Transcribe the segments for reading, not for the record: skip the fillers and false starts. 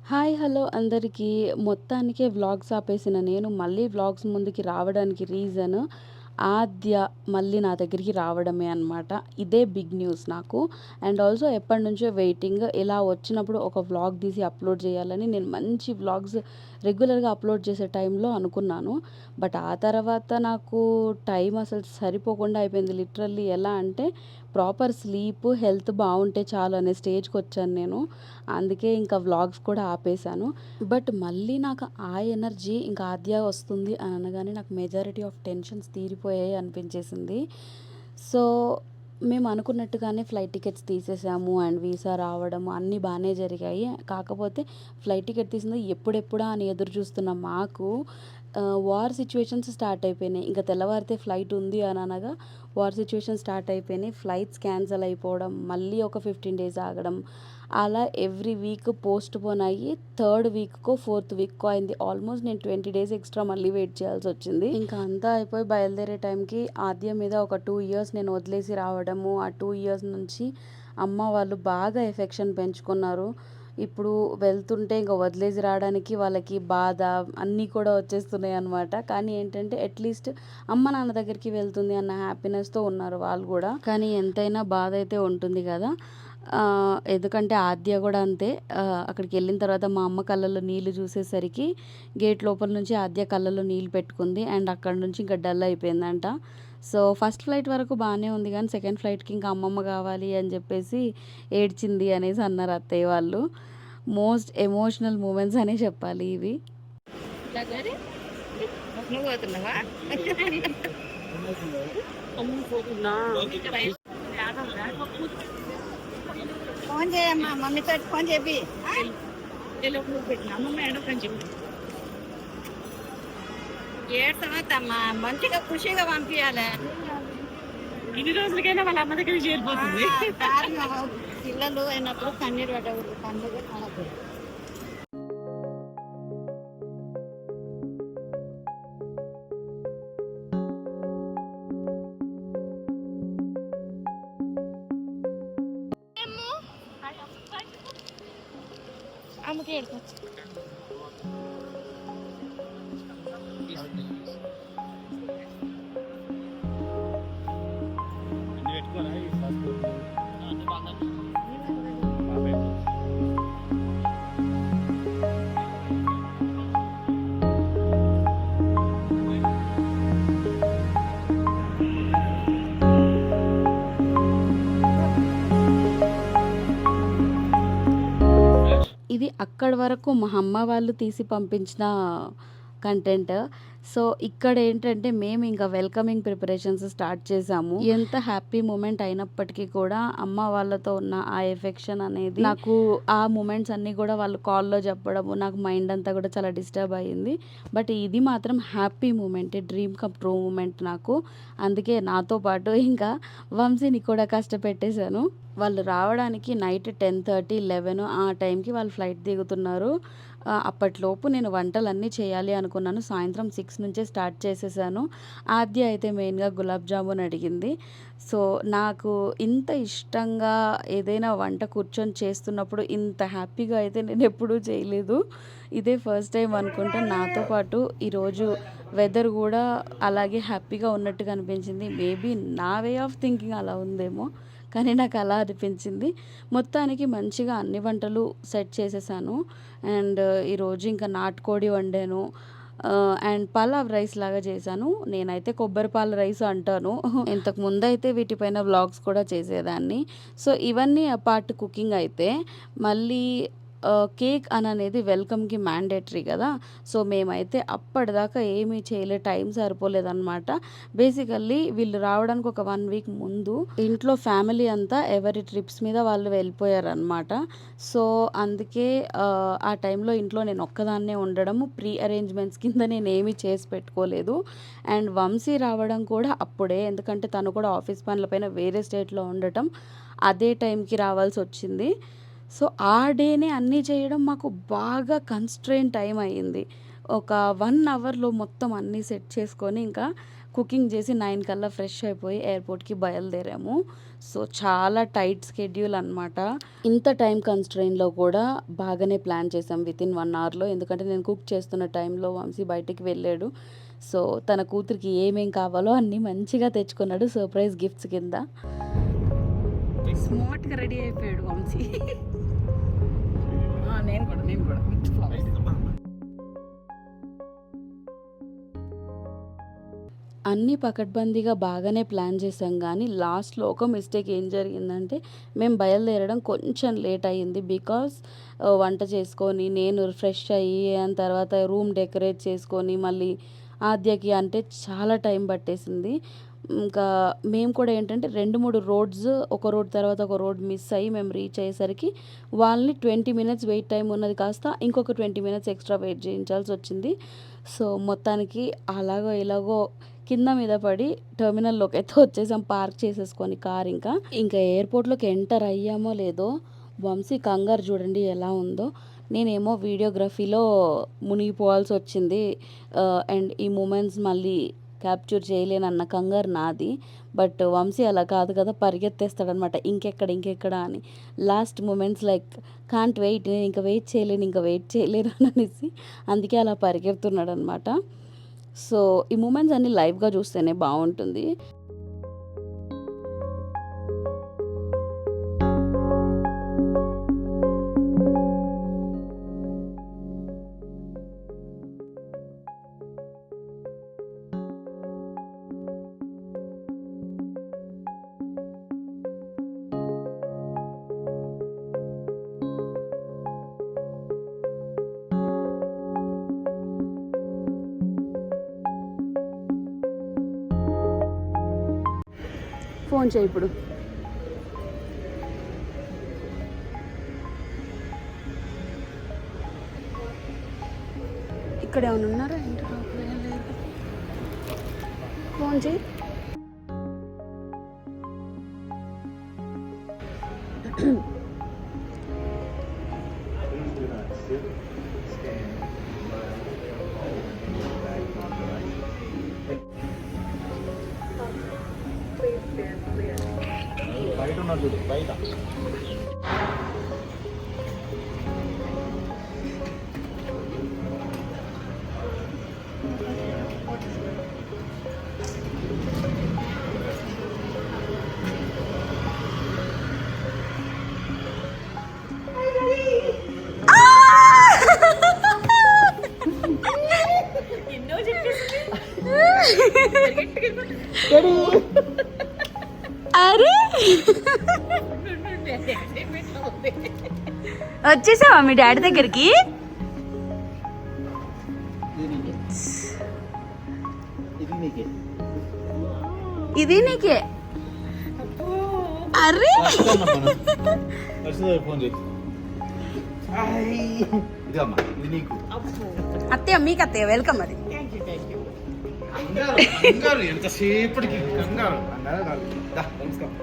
Hi! Hello అందరికీ. మొత్తానికే vlogs ఆపేసిన నేను మళ్ళీ వ్లాగ్స్ ముందుకి రావడానికి రీజన్ ఆద్య మళ్ళీ నా దగ్గరికి రావడమే అనమాట. ఇదే బిగ్ న్యూస్ నాకు. అండ్ ఆల్సో ఎప్పటినుంచో వెయిటింగ్. ఇలా వచ్చినప్పుడు ఒక వ్లాగ్ తీసి అప్లోడ్ చేయాలని నేను మంచి వ్లాగ్స్ రెగ్యులర్‌గా అప్లోడ్ చేసే టైంలో అనుకున్నాను. బట్ ఆ తర్వాత నాకు టైం అసలు సరిపోకుండా అయిపోయింది. లిటరల్లీ ఎలా అంటే ప్రాపర్ స్లీప్, హెల్త్ బావుంటే చాలు అనే స్టేజ్‌కొచ్చాను నేను. అందుకే ఇంకా వ్లాగ్స్ కూడా ఆపేశాను. బట్ మళ్ళీ నాకు ఆ ఎనర్జీ ఇంకా ఆద్య వస్తుంది అని అనగానే నాకు మెజారిటీ ఆఫ్ టెన్షన్స్ తీరిపోయాయి అనిపించేసింది. సో, మేము అనుకున్నట్టుగానే ఫ్లైట్ టికెట్స్ తీసేసాము అండ్ వీసా రావడము అన్నీ బానే జరిగాయి. కాకపోతే ఫ్లైట్ టికెట్ తీసింది ఎప్పుడెప్పుడా అని ఎదురు చూస్తున్న మాకు వార్ సిట్యుయేషన్స్ స్టార్ట్ అయిపోయినాయి. ఇంక తెల్లవారితే ఫ్లైట్ ఉంది అని అనగా వార్ సిట్యుయేషన్ స్టార్ట్ అయిపోయినాయి. ఫ్లైట్స్ క్యాన్సల్ అయిపోవడం, మళ్ళీ ఒక 15 డేస్ ఆగడం. అలా ఎవ్రీ వీక్ పోస్ట్‌పోన్ అయ్యి థర్డ్ వీక్‌కో, ఫోర్త్ వీక్‌కో అయింది. ఆల్మోస్ట్ నేను 20 డేస్ ఎక్స్‌ట్రా మళ్ళీ వెయిట్ చేయాల్సొచ్చింది. ఇంకా అంతా అయిపోయి బయలుదేరే టైంకి ఆద్య మీద ఒక 2 ఇయర్స్ నేను వదిలేసి రావడము. ఆ 2 ఇయర్స్ నుంచి అమ్మ వాళ్ళు బాగా ఎఫెక్షన్ పెంచుకున్నారు. ఇప్పుడు వెళ్తుంటే ఇంక వదిలేసి రావడానికి వాళ్ళకి బాధ అన్నీ కూడా వచ్చేస్తున్నాయన్నమాట. కానీ ఏంటంటే అట్‌లీస్ట్ అమ్మ, నాన్న దగ్గరికి వెళ్తుంది అన్న హ్యాపీనెస్‌తో ఉన్నారు వాళ్ళు గూడా. కానీ ఎంతైనా బాధైతే ఉంటుంది గదా! ఎందుకంటే ఆద్య గూడా అంతే. అక్కడికెళ్ళిన తర్వాత మా అమ్మ కళ్ళల్లో నీళ్ళు చూసేసరికి గేట్ లోపల నుంచి ఆద్య కళ్ళల్లో నీళ్ళు పెట్టుకుంది. అండ్ అక్కడి నుంచి ఇంకా డల్ అయిపోయిందంట. సో, ఫస్ట్ ఫ్లైట్ వరకు బానే ఉంది గానీ సెకండ్ ఫ్లైట్‌కి ఇంకా అమ్మమ్మ కావాలి అని జెప్పేసి ఏడ్చింది అనేసి అన్నారు అత్తయ్య వాళ్ళు. మోస్ట్ ఎమోషనల్ మూమెంట్స్ అనే చెప్పాలి ఇవి. నువ్వు పోతున్నావా? ఫోన్ చేయమ్మా, మమ్మీతో ఫోన్ చెప్పి అమ్మమ్మ ఎడకని చెప్పి ఏడ్తమ్మా, మంచిగా ఖుషిగా పంపించాలి. ఇన్ని రోజులకైనా వాళ్ళ అమ్మ దగ్గర చేరిపోతుంది. పిల్లలు అయినప్పుడు కన్నీరు పడకూడదు, కన్నీరు కనకూడదు. అమ్మకి ఏడుకోవచ్చు. ఇది అక్కడి వరకు మా అమ్మ వాళ్ళు తీసి పంపించిన కంటెంట్. సో, ఇక్కడేంటంటే మేమింక వెల్కమింగ్ ప్రిపరేషన్స్ స్టార్ట్ చేశాము. ఎంత హ్యాపీ మూమెంట్ అయినప్పటికీ కూడా అమ్మ వాళ్ళతో ఉన్న ఆ ఎఫెక్షన్ అనేది నాకు ఆ మూమెంట్స్ అన్నీ కూడా వాళ్ళు కాల్‌లో చెప్పడము, నాకు మైండ్ అంతా కూడా చాలా డిస్టర్బ్ అయ్యింది. బట్ ఇది మాత్రం హ్యాపీ మూమెంటే. డ్రీమ్ కమ్ ట్రూ మూమెంట్ నాకు. అందుకే నాతో పాటు ఇంకా వంశీని కూడా కష్టపెట్టేశాను. వాళ్ళు రావడానికి నైట్ 10:30, 11 ఆ టైంకి వాళ్ళు ఫ్లైట్ దిగుతున్నారు. అప్పటిలోపు నేను వంటలన్నీ చేయాలి అనుకున్నాను. సాయంత్రం 6 నుంచే స్టార్ట్ చేసేసాను. ఆద్య అయితే మెయిన్‌గా గులాబ్ జామున్ అడిగింది. సో, నాకు ఇంత ఇష్టంగా ఏదైనా వంట కూర్చొని చేస్తున్నప్పుడు ఇంత హ్యాపీగా అయితే నేనెప్పుడూ చేయలేదు. ఇదే ఫస్ట్ టైం అనుకుంటా. నాతో పాటు ఈరోజు వెదర్ గూడా అలాగే హ్యాపీగా ఉన్నట్టుగా అనిపించింది. మేబీ నా వే ఆఫ్ థింకింగ్ అలా ఉందేమో! కానీ నాకు అలా అనిపించింది. మొత్తానికి మంచిగా అన్ని వంటలు సెట్ చేసేసాను. అండ్ ఈరోజు ఇంకా నాటుకోడి వండాను. అండ్ పలావ్ రైస్ లాగా చేశాను. నేనైతే కొబ్బరి పాల రైస్ అంటాను. ఇంతకు ముందయితే వీటిపైన వ్లాగ్స్ కూడా చేసేదాన్ని. సో, ఇవన్నీ అపార్ట్ కుకింగ్ అయితే మళ్ళీ కేక్ అననేది వెల్కమ్‌కి మ్యాండేటరీ గదా! సో, మేమైతే అప్పటిదాకా ఏమీ చేయలే. టైం సరిపోలేదనమాట. బేసికల్లీ వీళ్ళు రావడానికి ఒక 1 వీక్ ముందు ఇంట్లో ఫ్యామిలీ అంతా ఎవరి ట్రిప్స్ మీద వాళ్ళు వెళ్ళిపోయారనమాట. సో, అందుకే ఆ టైంలో ఇంట్లో నేనొక్కదాన్నే ఉండడము, ప్రీ అరేంజ్‌మెంట్స్ కింద నేనేమీ చేసి పెట్టుకోలేదు. అండ్ వంశీ రావడం కూడా అప్పుడే. ఎందుకంటే తను కూడా ఆఫీస్ పనుల పైన వేరే స్టేట్‌లో ఉండటం, అదే టైంకి రావాల్సొచ్చింది. సో, ఆ డేనే అన్నీ చేయడం మాకు బాగా కన్‌స్ట్రెయిన్ టైమ్ అయింది. ఒక 1 అవర్‌లో మొత్తం అన్నీ సెట్ చేసుకొని, ఇంకా కుకింగ్ చేసి 9 కల్లా ఫ్రెష్ అయిపోయి ఎయిర్‌పోర్ట్‌కి బయలుదేరాము. సో, చాలా టైట్ స్కెడ్యూల్ అనమాట. ఇంత టైమ్ కన్‌స్ట్రెయిన్‌లో కూడా బాగానే ప్లాన్ చేసాం వితిన్ 1 అవర్‌లో. ఎందుకంటే నేను కుక్ చేస్తున్న టైంలో వంశీ బయటికి వెళ్ళాడు. సో, తన కూతురికి ఏమేం కావాలో అన్నీ మంచిగా తెచ్చుకున్నాడు సర్ప్రైజ్ గిఫ్ట్స్ కింద. స్మార్ట్‌గా రెడీ అయిపోయాడు వంశీ. నేను కూడా అన్నీ పకడ్బందీగా బాగానే ప్లాన్ చేసాం గానీ, లాస్ట్‌లో ఒక మిస్టేక్ ఏం జరిగిందంటే, మేము బయలుదేరడం కొంచెం లేట్ అయ్యింది. బికాజ్ వంట చేసుకొని, నేను ఫ్రెష్ అయ్యి, తర్వాత రూమ్ డెకరేట్ చేసుకొని, మళ్ళీ ఆద్యకి అంటే చాలా టైం పట్టేసింది. ఇంకా మేము కూడా ఏంటంటే 2, 3 రోడ్స్, ఒక రోడ్ తర్వాత ఒక రోడ్ మిస్ అయ్యి మేము రీచ్ అయ్యేసరికి వాళ్ళని 20 మినిట్స్ వెయిట్ టైమ్ ఉన్నది కాస్త ఇంకొక 20 మినిట్స్ ఎక్స్‌ట్రా వెయిట్ చేయించాల్సొచ్చింది. సో, మొత్తానికి అలాగో ఇలాగో కింద మీద పడి టెర్మినల్‌లోకైతే వచ్చేసాం పార్క్ చేసేసుకొని కార్ ఇంకా. ఇంకా ఎయిర్‌పోర్ట్‌లోకి ఎంటర్ అయ్యామో లేదో వంశీ కంగారు చూడండి ఎలా ఉందో. నేనేమో వీడియోగ్రఫీలో మునిగిపోవాల్సొచ్చింది. అండ్ ఈ మూమెంట్స్ మళ్ళీ క్యాప్చర్ చేయలేనన్న కంగారు నాది. బట్ వంశీ అలా కాదు కదా! పరిగెత్తేస్తాడనమాట. ఇంకెక్కడ అని. Last moments like can't wait, నేను ఇంక వెయిట్ చేయలేను అనేసి అందుకే అలా పరిగెడుతున్నాడనమాట. సో, ఈ మూమెంట్స్ అన్నీ లైవ్‌గా చూస్తేనే బావుంటుంది. ఫోన్ చేయి ఇప్పుడు. ఇక్కడ ఏమైనా ఉన్నారా ఏంటి లోపల? ఏం లేదు. ఫోన్ చేయి. బయట ఉన్నారు చూడు బయట. ఎన్నో చెప్పేసి అరే వచ్చేసావా మీ డాడీ దగ్గరికి? ఇది నీకే. అరే ఫోన్ చేసి ఇదమ్మా ఇది నీకు. అత్తయ్య మీకు అత్తయ్య వెల్కమ్. అది కంగారు ఎంతసేపటికి కంగారు అన్నారు కాదు. నమస్కారం.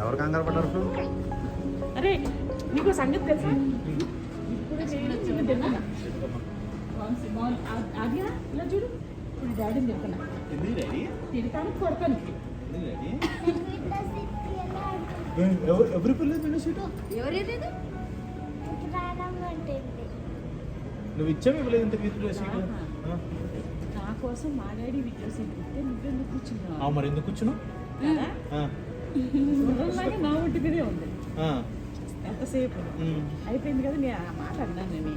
ఎవరు కంగారు పడ్డారు? అరే నీకు సంగతి తెలుసా? ఆద్య ఇలా చూడు, ఇప్పుడు డాడీని చెప్తున్నా తిడతాను కొడతాను. ఎవరి పిల్లలు సీటు ఎవరేది నువ్వు ఇచ్చావు ఇవ్వలేదు ఇంత వీధిలో సీటు. నా కోసం మా డాడీ విద్యా సీట్ ఇస్తే నువ్వెందుకు కూర్చున్నావు? మరి ఎందుకు కూర్చున్నావు? గుర్రంలాగా నా ఒంటి మీదే ఉంది ఎంతసేపు. అయిపోయింది కదా, నేను ఆ మాట అన్నాను. నేను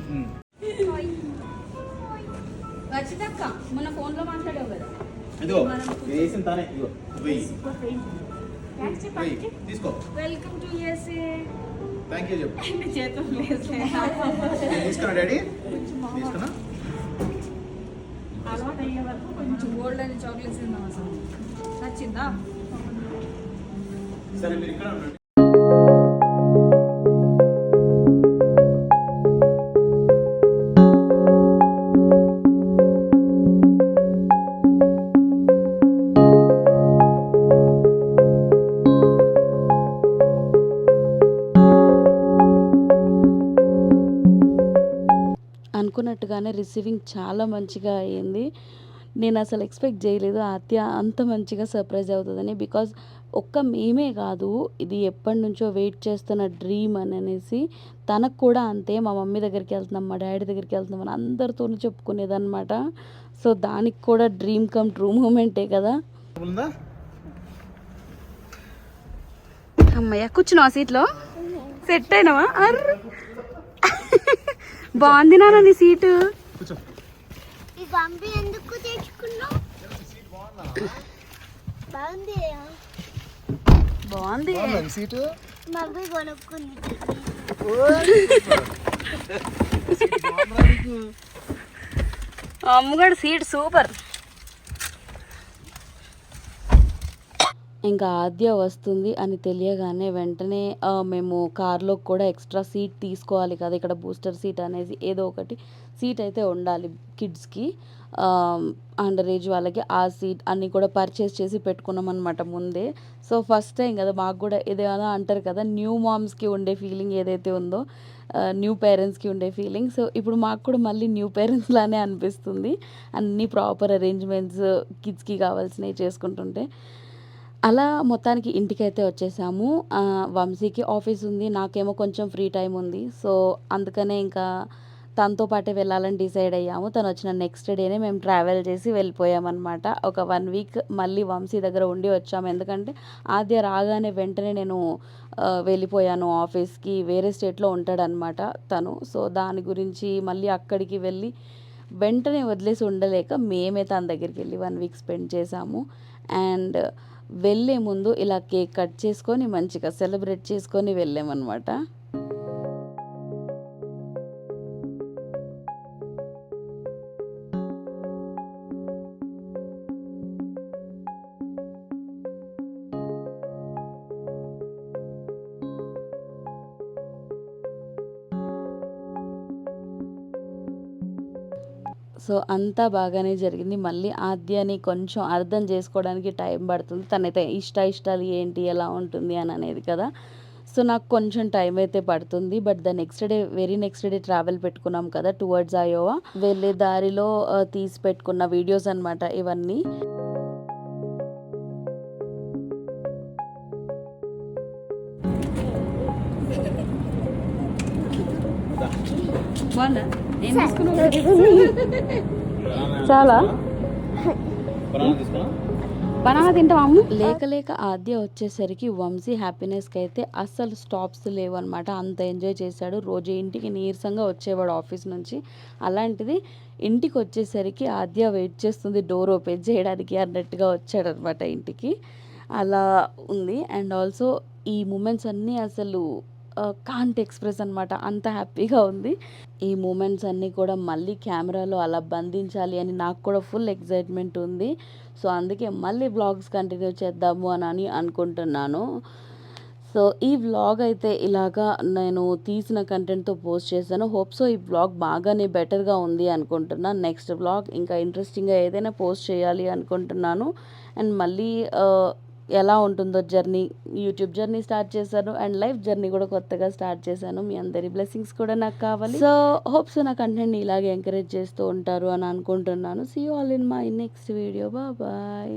వచ్చిదక్క మన ఫోన్లో మాట్లాడావు కదా. ఇదిగో వేసిన తానే ఇదిగో వెయ్యి తీసుకో. Welcome to USA. Thank you చెప్పు. చేతులు లేదు. తీసుకున్నా డాడీ తీసుకున్నా. అలవాటు అయ్యే వరకు కొంచెం గోల్డ్ అని చాక్లెట్స్ తిన్నాం అసలు. నచ్చిందా? సరే మీరు ఇక్కడ ఉండండి. పెట్టగానే రిసీవింగ్ చాలా మంచిగా అయ్యింది. నేను అసలు ఎక్స్పెక్ట్ చేయలేదు ఆద్య అంత మంచిగా సర్ప్రైజ్ అవుతుందని. బికాజ్ ఒక్క మేమే కాదు, ఇది ఎప్పటినుంచో వెయిట్ చేస్తున్న డ్రీమ్ అని అనేసి తనకు కూడా అంతే. మా మమ్మీ దగ్గరికి వెళ్తున్నాం, మా డాడీ దగ్గరికి వెళ్తున్నాం అని అందరితోనూ చెప్పుకునేదన్నమాట. సో దానికి కూడా డ్రీమ్ కమ్ ట్రూ మూమెంటే కదా. ఉందా? అమ్మయ్య కూర్చున్నావా సీట్లో? సెట్ అయినావా? బాగుంది నాన్న నీ సీటు. కూర్చో. ఈ గంపి ఎందుకు తెచ్చుకున్నావు? బాగుంది. బాగుంది సీటు. మమ్మీ కొనుక్కుంది. అమ్మగాడు సీట్ సూపర్. ఇంకా ఆద్య వస్తుంది అని తెలియగానే వెంటనే మేము కార్లో కూడా ఎక్స్ట్రా సీట్ తీసుకోవాలి కదా, ఇక్కడ బూస్టర్ సీట్ అనేసి ఏదో ఒకటి సీట్ అయితే ఉండాలి కిడ్స్కి, అండర్ ఏజ్ వాళ్ళకి. ఆ సీట్ అన్నీ కూడా పర్చేస్ చేసి పెట్టుకున్నాం అనమాట ముందే. సో ఫస్ట్ టైం కదా మాకు కూడా ఏదైనా అంటారు కదా, న్యూ మామ్స్కి ఉండే ఫీలింగ్ ఏదైతే ఉందో, న్యూ పేరెంట్స్కి ఉండే ఫీలింగ్. సో ఇప్పుడు మాకు కూడా మళ్ళీ న్యూ పేరెంట్స్ లానే అనిపిస్తుంది, అన్నీ ప్రాపర్ అరేంజ్మెంట్స్ కిడ్స్కి కావాల్సినవి చేసుకుంటుంటే. అలా మొత్తానికి ఇంటికైతే వచ్చేసాము. వంశీకి ఆఫీస్ ఉంది, నాకేమో కొంచెం ఫ్రీ టైం ఉంది. సో అందుకనే ఇంకా తనతో పాటే వెళ్ళాలని డిసైడ్ అయ్యాము. తను వచ్చిన నెక్స్ట్ డేనే మేము ట్రావెల్ చేసి వెళ్ళిపోయామన్నమాట. ఒక 1 వీక్ మళ్ళీ వంశీ దగ్గర ఉండి వచ్చాము. ఎందుకంటే ఆద్య రాగానే వెంటనే నేను వెళ్ళిపోయాను ఆఫీస్కి. వేరే స్టేట్లో ఉంటాడనమాట తను. సో దాని గురించి మళ్ళీ అక్కడికి వెళ్ళి వెంటనే వదిలేసి ఉండలేక మేమే తన దగ్గరికి వెళ్ళి 1 వీక్ స్పెండ్ చేసాము. అండ్ వెళ్ళే ముందు ఇలా కేక్ కట్ చేసుకొని మంచిగా సెలబ్రేట్ చేసుకొని వెళ్ళామన్నమాట. సో అంతా బాగానే జరిగింది. మళ్ళీ ఆద్యని కొంచెం అర్థం చేసుకోవడానికి టైం పడుతుంది. తనైతే ఇష్టాలు ఏంటి, ఎలా ఉంటుంది అని అనేది కదా. సో నాకు కొంచెం టైం అయితే పడుతుంది. But very next day travel పెట్టుకున్నాం కదా టువర్డ్స్ అయోవా. వెళ్ళే దారిలో తీసి పెట్టుకున్న వీడియోస్ అనమాట ఇవన్నీ. చాలా బనానా తింటావా అమ్ము? లేక ఆద్య వచ్చేసరికి వంశీ హ్యాపీనెస్కి అయితే అస్సలు స్టాప్స్ లేవు అనమాట. అంత ఎంజాయ్ చేశాడు. రోజు ఇంటికి నీరసంగా వచ్చేవాడు ఆఫీస్ నుంచి. అలాంటిది ఇంటికి వచ్చేసరికి ఆద్య వెయిట్ చేస్తుంది డోర్ ఓపెన్ చేయడానికి అన్నట్టుగా వచ్చాడనమాట ఇంటికి. అలా ఉంది. అండ్ ఆల్సో ఈ మూమెంట్స్ అన్నీ అసలు కాంట్ ఎక్స్ప్రెస్ అనమాట. అంత హ్యాపీగా ఉంది. ఈ మూమెంట్స్ అన్నీ కూడా మళ్ళీ కెమెరాలో అలా బంధించాలి అని నాకు కూడా ఫుల్ ఎక్సైట్మెంట్ ఉంది. సో అందుకే మళ్ళీ వ్లాగ్స్ కంటిన్యూ చేద్దాము అని అనుకుంటున్నాను. సో ఈ వ్లాగ్ అయితే ఇలాగా నేను తీసిన కంటెంట్తో పోస్ట్ చేశాను. హోప్ సో ఈ వ్లాగ్ బాగానే బెటర్గా ఉంది అనుకుంటున్నాను. నెక్స్ట్ వ్లాగ్ ఇంకా ఇంట్రెస్టింగ్గా ఏదైనా పోస్ట్ చేయాలి అనుకుంటున్నాను. అండ్ మళ్ళీ ఎలా ఉంటుందో జర్నీ, యూట్యూబ్ జర్నీ స్టార్ట్ చేశాను. అండ్ లైఫ్ జర్నీ కూడా కొత్తగా స్టార్ట్ చేశాను. మీ అందరి బ్లెస్సింగ్స్ కూడా నాకు కావాలి. సో హోప్స్ నా కంటెంట్ని ఇలాగే ఎంకరేజ్ చేస్తూ ఉంటారు అని అనుకుంటున్నాను. See you all in my next video. Bye.